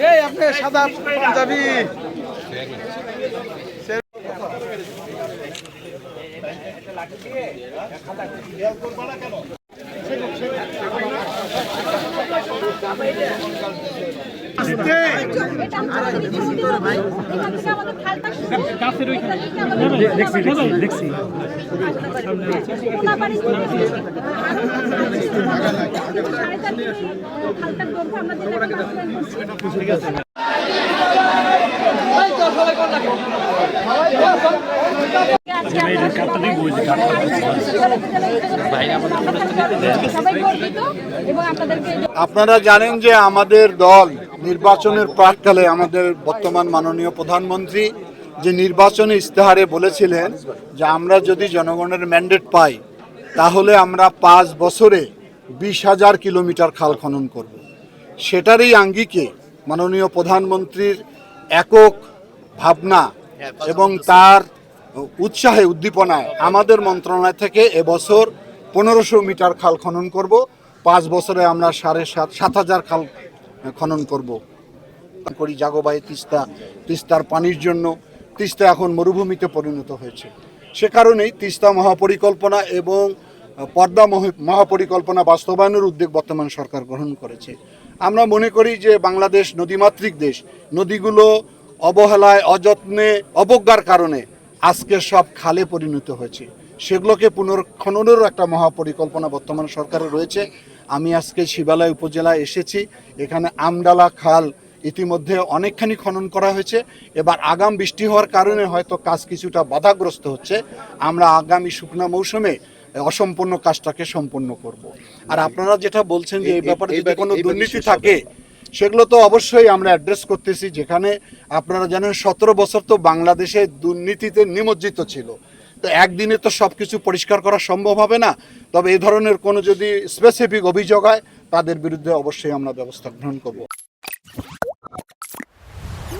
এই আপনি সাদা পাঞ্জাবি আপনারা জানেন যে আমাদের দল নির্বাচনের প্রাককালে আমাদের বর্তমান মাননীয় প্রধানমন্ত্রী যে নির্বাচনী ইস্তেহারে বলেছিলেন যে আমরা যদি জনগণের ম্যান্ডেট পাই তাহলে আমরা 5 বছরে 20,000 কিলোমিটার খাল খনন করব। সেটারই আঙ্গিকে মাননীয় প্রধানমন্ত্রীর একক ভাবনা এবং তার উৎসাহে উদ্দীপনায় আমাদের মন্ত্রণালয় থেকে এবছর 1500 মিটার খাল খনন করব। 5 বছরে আমরা 7,500 খাল খনন করব করি জাগোবাই তিস্তার পানির জন্য। তিস্তা এখন মরুভূমিতে পরিণত হয়েছে, সে কারণেই তিস্তা মহাপরিকল্পনা এবং পদ্মা মহাপরিকল্পনা বাস্তবায়নের উদ্যোগ বর্তমান সরকার গ্রহণ করেছে। আমরা মনে করি যে বাংলাদেশ নদীমাতৃক দেশ, নদীগুলো অবহেলায় অযত্নে অবজ্ঞার কারণে আজকে সব খালে পরিণত হয়েছে, সেগুলোকে পুনর্খননেরও একটা মহাপরিকল্পনা বর্তমান সরকারের রয়েছে। আমি আজকে শিবালয় উপজেলায় এসেছি, এখানে আমডালা খাল ইতিমধ্যে অনেকখানি খনন করা হয়েছে। এবার আগাম বৃষ্টি হওয়ার কারণে হয়তো কাজ কিছুটা বাধাগ্রস্ত হচ্ছে। আমরা আগামী শুকনা মৌসুমে অসম্পূর্ণ কাজটাকে সম্পন্ন করব। আর আপনারা যেটা বলছেন যে এই ব্যাপারে যদি কোনো দুর্নীতি থাকে সেগুলো তো অবশ্যই আমরা অ্যাড্রেস করতেছি। যেখানে আপনারা জানেন 17 বছর তো বাংলাদেশে দুর্নীতিতে নিমজ্জিত ছিল, তো একদিনে তো সব কিছু পরিষ্কার করা সম্ভব হবে না। তবে এই ধরনের কোনো যদি স্পেসিফিক অভিযোগ হয় তাদের বিরুদ্ধে অবশ্যই আমরা ব্যবস্থা গ্রহণ করব।